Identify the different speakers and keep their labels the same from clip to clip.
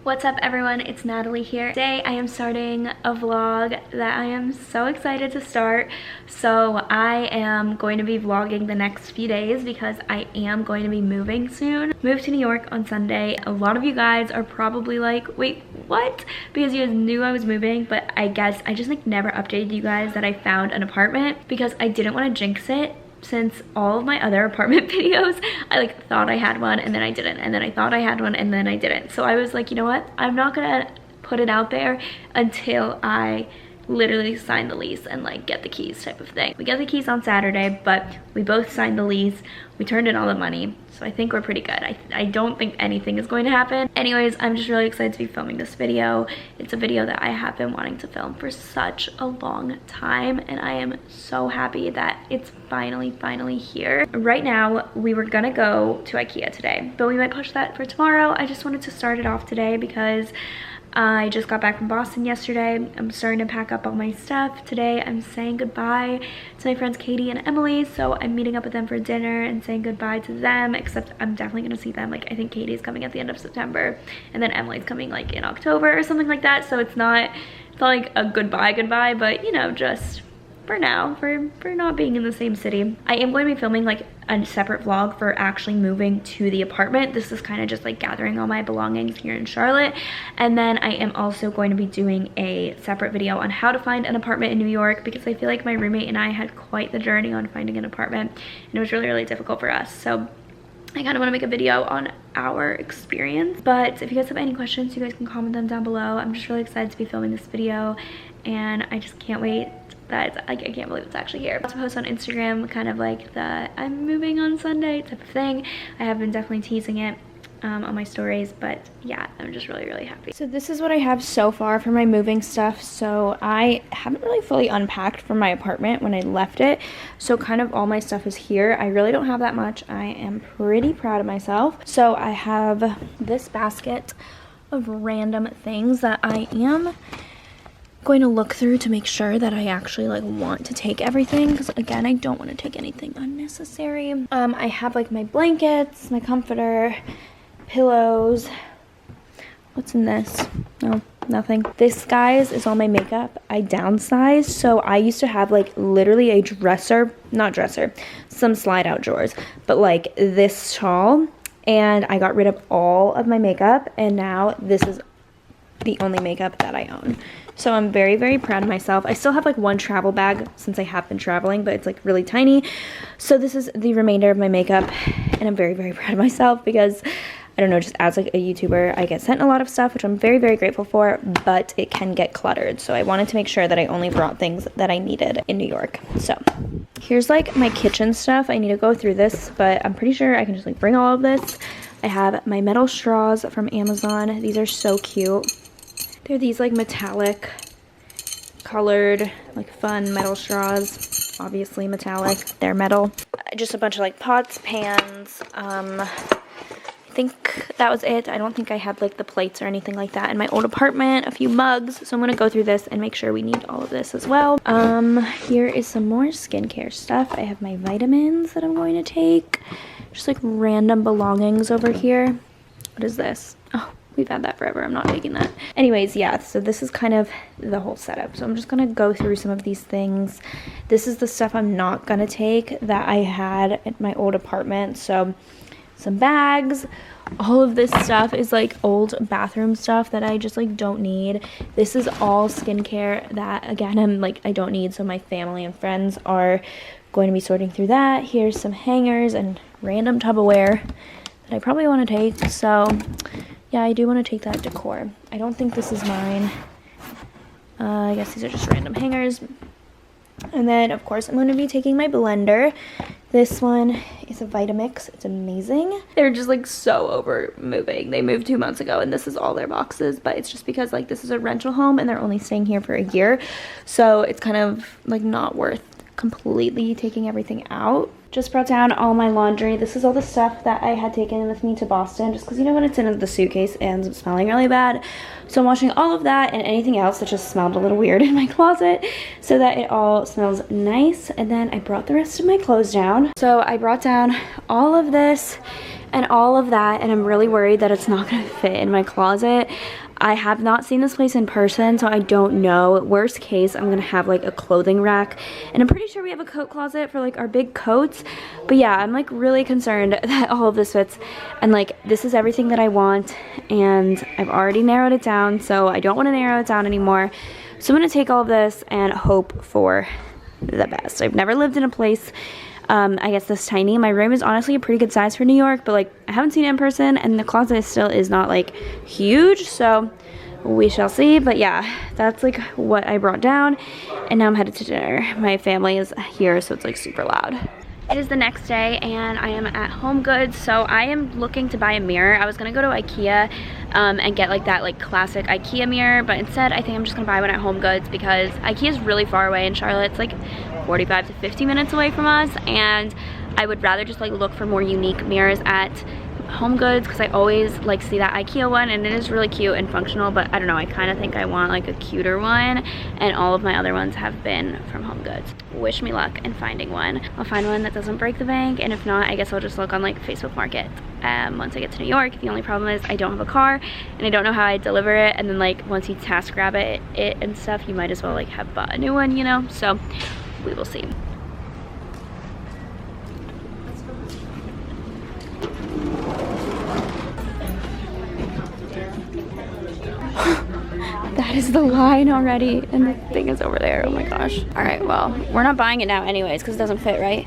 Speaker 1: What's up everyone, it's Natalie here. Today I am starting a vlog that I am so excited to start. So I am going to be vlogging the next few days because I am going to be moving soon. Moved to New York on Sunday. A lot of you guys are probably like, wait, what? Because you guys knew I was moving, but I guess I just never updated you guys that I found an apartment because I didn't want to jinx it. Since all of my other apartment videos, I thought I had one and then I didn't, and then I thought I had one and then I didn't. So I was like, you know what? I'm not gonna put it out there until I literally sign the lease and get the keys type of thing. We got the keys on Saturday, but we both signed the lease. We turned in all the money. So I think we're pretty good. I don't think anything is going to happen. Anyways, I'm just really excited to be filming this video. It's a video that I have been wanting to film for such a long time, and I am so happy that it's finally here. Right now, we were gonna go to IKEA today, but we might push that for tomorrow. I just wanted to start it off today because I just got back from Boston yesterday. I'm starting to pack up all my stuff. Today I'm saying goodbye to my friends Katie and Emily, so I'm meeting up with them for dinner and saying goodbye to them, except I'm definitely gonna see them. I think Katie's coming at the end of September and then Emily's coming in October or something like that, so it's not like a goodbye, but you know, just for now, for not being in the same city. I am going to be filming a separate vlog for actually moving to the apartment. This is kind of just gathering all my belongings here in Charlotte. And then I am also going to be doing a separate video on how to find an apartment in New York, because I feel like my roommate and I had quite the journey on finding an apartment, and it was really difficult for us. So I kind of want to make a video on our experience. But if you guys have any questions, you guys can comment them down below. I'm just really excited to be filming this video, and I just can't wait. That I can't believe it's actually here. I'll post on Instagram kind of the I'm moving on Sunday type of thing. I have been definitely teasing it on my stories, but yeah, I'm just really happy. So this is what I have so far for my moving stuff. So I haven't really fully unpacked from my apartment when I left it, so kind of all my stuff is here. I really don't have that much. I am pretty proud of myself. So I have this basket of random things that I am going to look through to make sure that I actually want to take everything, because again, I don't want to take anything unnecessary. I have my blankets, my comforter, pillows. What's in this? No, nothing. This, guys, is all my makeup. I downsized, so I used to have literally a dresser, not dresser, some slide out drawers, but this tall, and I got rid of all of my makeup, and now this is the only makeup that I own. So I'm very proud of myself. I still have one travel bag since I have been traveling, but it's really tiny. So this is the remainder of my makeup, and I'm very proud of myself because I don't know, just as a YouTuber, I get sent a lot of stuff, which I'm very grateful for, but it can get cluttered. So I wanted to make sure that I only brought things that I needed in New York. So here's my kitchen stuff. I need to go through this, but I'm pretty sure I can just bring all of this. I have my metal straws from Amazon. These are so cute. They're these metallic colored fun metal straws, obviously metallic, they're metal. Just a bunch of pots, pans. I think that was it. I don't think I had the plates or anything like that in my old apartment. A few mugs, so I'm gonna go through this and make sure we need all of this as well. Here is some more skincare stuff. I have my vitamins that I'm going to take. Just random belongings over here. What is this? Oh, we've had that forever. I'm not taking that. Anyways, yeah, so this is kind of the whole setup. So I'm just going to go through some of these things. This is the stuff I'm not going to take that I had at my old apartment. So some bags. All of this stuff is old bathroom stuff that I just don't need. This is all skincare that, again, I don't need. So my family and friends are going to be sorting through that. Here's some hangers and random Tupperware that I probably want to take. So yeah, I do want to take that decor. I don't think this is mine. I guess these are just random hangers. And then, of course, I'm going to be taking my blender. This one is a Vitamix. It's amazing. They're just so over moving. They moved 2 months ago, and this is all their boxes. But it's just because this is a rental home, and they're only staying here for a year. So it's kind of not worth completely taking everything out. Just brought down all my laundry. This is all the stuff that I had taken with me to Boston, just because you know when it's in the suitcase it ends up smelling really bad. So I'm washing all of that and anything else that just smelled a little weird in my closet so that it all smells nice. And then I brought the rest of my clothes down. So I brought down all of this, and all of that, and I'm really worried that it's not gonna fit in my closet. I have not seen this place in person, so I don't know. Worst case, I'm gonna have like a clothing rack, and I'm pretty sure we have a coat closet for like our big coats. But yeah, I'm like really concerned that all of this fits, and like this is everything that I want, and I've already narrowed it down, so I don't want to narrow it down anymore. So I'm gonna take all of this and hope for the best. I've never lived in a place I guess this tiny. My room is honestly a pretty good size for New York, but like I haven't seen it in person, and the closet still is not like huge, so we shall see. But yeah, that's like what I brought down, and now I'm headed to dinner. My family is here, so it's like super loud. It is the next day, and I am at Home Goods, so I am looking to buy a mirror. I was gonna go to IKEA and get like that like classic IKEA mirror, but instead I think I'm just gonna buy one at Home Goods because IKEA is really far away in Charlotte. It's like 45 to 50 minutes away from us, and I would rather just like look for more unique mirrors at Home Goods because I always like see that IKEA one, and it is really cute and functional, but I don't know, I kind of think I want like a cuter one, and all of my other ones have been from Home Goods. Wish me luck in finding one. I'll find one that doesn't break the bank, and if not, I guess I'll just look on like Facebook Market once I get to New York. The only problem is I don't have a car, and I don't know how I deliver it, and then like once you task grab it and stuff, you might as well like have bought a new one, you know, so we will see. That is the line already, and the thing is over there. Oh my gosh. All right, well, we're not buying it now anyways because it doesn't fit, right?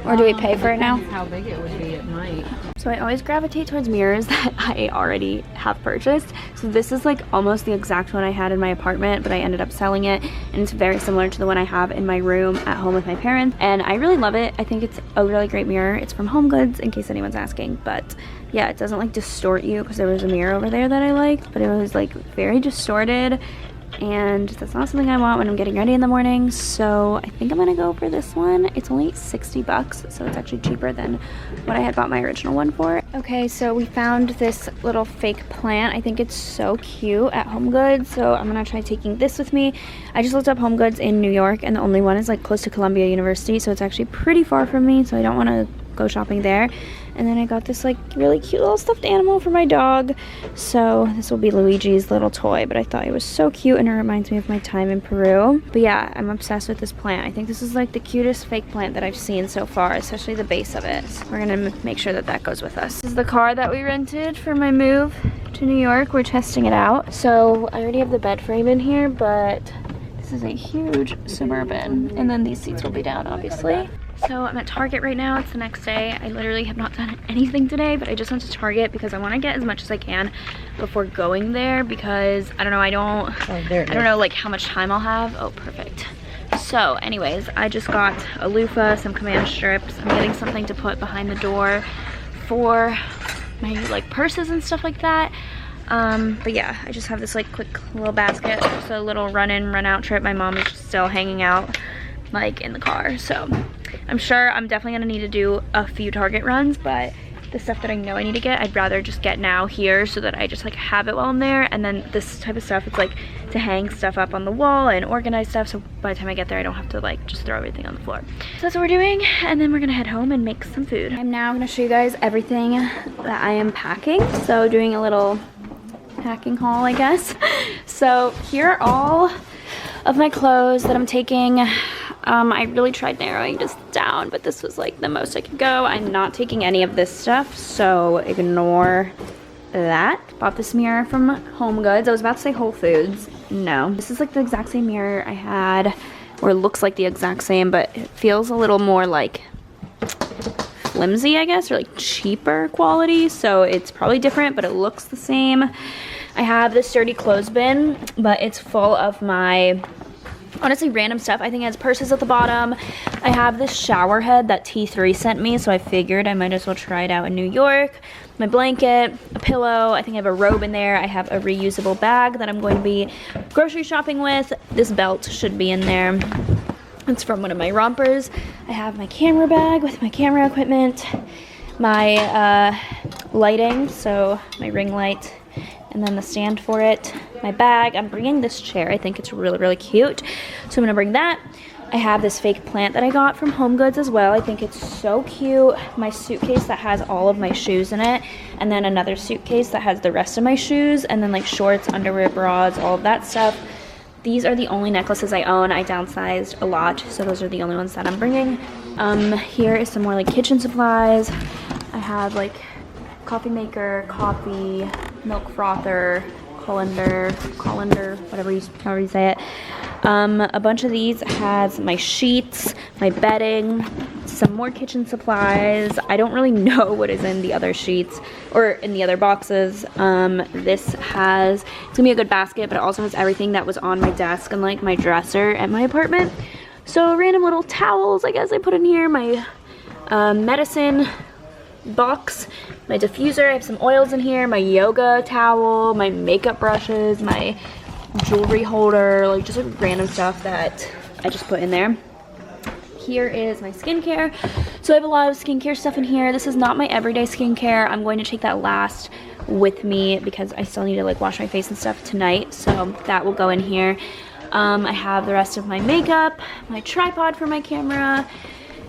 Speaker 1: Or do we pay for it now?
Speaker 2: How big it would be, it might.
Speaker 1: So I always gravitate towards mirrors that I already have purchased. So this is like almost the exact one I had in my apartment, but I ended up selling it, and it's very similar to the one I have in my room at home with my parents, and I really love it. I think it's a really great mirror. It's from Home Goods, in case anyone's asking, but yeah, it doesn't like distort you, because there was a mirror over there that I liked, but it was like very distorted, and that's not something I want when I'm getting ready in the morning. So I think I'm gonna go for this one. It's only 60 bucks, so it's actually cheaper than what I had bought my original one for. Okay, so we found this little fake plant. I think it's so cute at Home Goods, so I'm gonna try taking this with me. I just looked up Home Goods in New York, and the only one is like close to Columbia University, so it's actually pretty far from me, so I don't want to go shopping there. And then I got this like really cute little stuffed animal for my dog. So this will be Luigi's little toy, but I thought it was so cute, and it reminds me of my time in Peru. But yeah, I'm obsessed with this plant. I think this is like the cutest fake plant that I've seen so far, especially the base of it. So we're gonna make sure that that goes with us. This is the car that we rented for my move to New York. We're testing it out. So I already have the bed frame in here, but this is a huge Suburban, and then these seats will be down, obviously. So I'm at Target right now. It's the next day. I literally have not done anything today, but I just went to Target because I want to get as much as I can before going there, because I don't know, I don't know like how much time I'll have. Oh, perfect. So anyways, I just got a loofah, some command strips. I'm getting something to put behind the door for my like purses and stuff like that. But yeah, I just have this like quick little basket, just a little run in, run out trip. My mom is still hanging out like in the car, so I'm sure I'm definitely gonna need to do a few Target runs, but the stuff that I know I need to get, I'd rather just get now here so that I just like have it while I'm there. And then this type of stuff, it's like to hang stuff up on the wall and organize stuff, so by the time I get there I don't have to like just throw everything on the floor. So that's what we're doing, and then we're gonna head home and make some food. I'm now gonna show you guys everything that I am packing, so doing a little packing haul, I guess. So here are all of my clothes that I'm taking. I really tried narrowing this down, but this was like the most I could go. I'm not taking any of this stuff, so ignore that. Bought this mirror from Home Goods. I was about to say Whole Foods. No. This is like the exact same mirror I had, or it looks like the exact same, but it feels a little more like flimsy, I guess, or like cheaper quality, so it's probably different, but it looks the same. I have this sturdy clothes bin, but it's full of my honestly random stuff. I think it has purses at the bottom. I have this shower head that T3 sent me, so I figured I might as well try it out in New York. My blanket, a pillow, I think I have a robe in there. I have a reusable bag that I'm going to be grocery shopping with. This belt should be in there. It's from one of my rompers. I have my camera bag with my camera equipment, my lighting, so my ring light, and then the stand for it, my bag. I'm bringing this chair. I think it's really, really cute, so I'm gonna bring that. I have this fake plant that I got from Home Goods as well. I think it's so cute. My suitcase that has all of my shoes in it, and then another suitcase that has the rest of my shoes, and then like shorts, underwear, bras, all of that stuff. These are the only necklaces I own. I downsized a lot, so those are the only ones that I'm bringing. Here is some more like kitchen supplies. I have like coffee maker, coffee, milk frother, colander, however you say it. A bunch of these has my sheets, my bedding, some more kitchen supplies. I don't really know what is in the other sheets or in the other boxes. This has, it's gonna be a good basket, but it also has everything that was on my desk and like my dresser at my apartment. So random little towels, I guess I put in here, my medicine box, my diffuser, I have some oils in here, my yoga towel, my makeup brushes, my jewelry holder, like just like random stuff that I just put in there. Here is my skincare. So I have a lot of skincare stuff in here. This is not my everyday skincare. I'm going to take that last with me because I still need to like wash my face and stuff tonight, so that will go in here. I have the rest of my makeup, my tripod for my camera.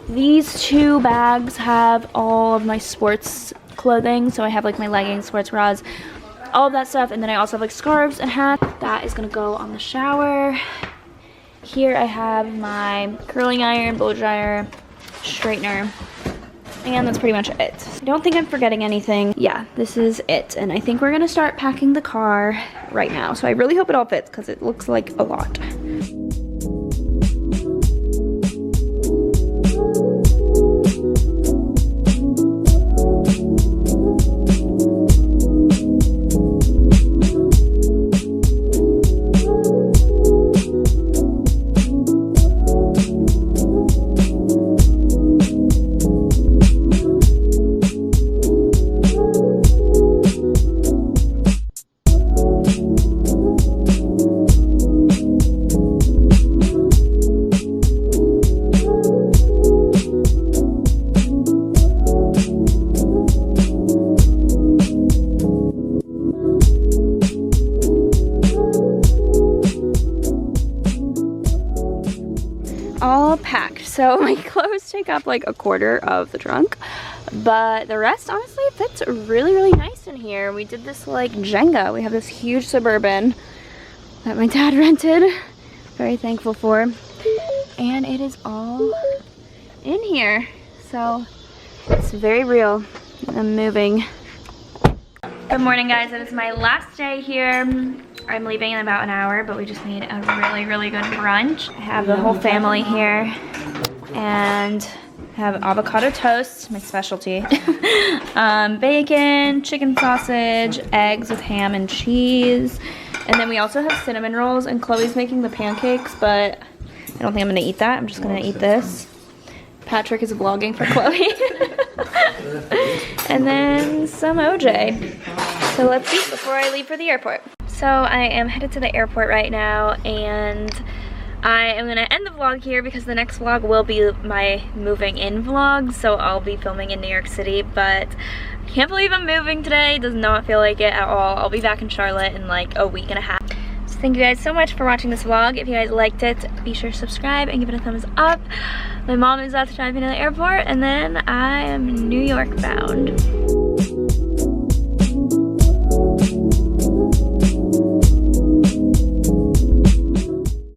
Speaker 1: These two bags have all of my sports clothing, so I have like my leggings, sports bras, all of that stuff, and then I also have like scarves and hats. That is gonna go on the shower. Here I have my curling iron, blow dryer, straightener, and that's pretty much it. I don't think I'm forgetting anything. Yeah, this is it, and I think we're gonna start packing the car right now. So I really hope it all fits because it looks like a lot. All packed. So my clothes take up like a quarter of the trunk, but the rest honestly fits really, really nice in here. We did this like Jenga. We have this huge Suburban that my dad rented. Very thankful for. And it is all in here. So it's very real. I'm moving. Good morning, guys. It is my last day here. I'm leaving in about an hour, but we just made a really, really good brunch. I have the whole family here, and I have avocado toast, my specialty. Bacon, chicken sausage, eggs with ham and cheese. And then we also have cinnamon rolls, and Chloe's making the pancakes, but I don't think I'm gonna eat that. I'm just gonna eat this. Patrick is vlogging for Chloe. And then some OJ. So let's eat before I leave for the airport. So I am headed to the airport right now, and I am gonna end the vlog here because the next vlog will be my moving in vlog. So I'll be filming in New York City, but I can't believe I'm moving today. Does not feel like it at all. I'll be back in Charlotte in like a week and a half. So thank you guys so much for watching this vlog. If you guys liked it, be sure to subscribe and give it a thumbs up. My mom is about to drive me to the airport, and then I am New York bound.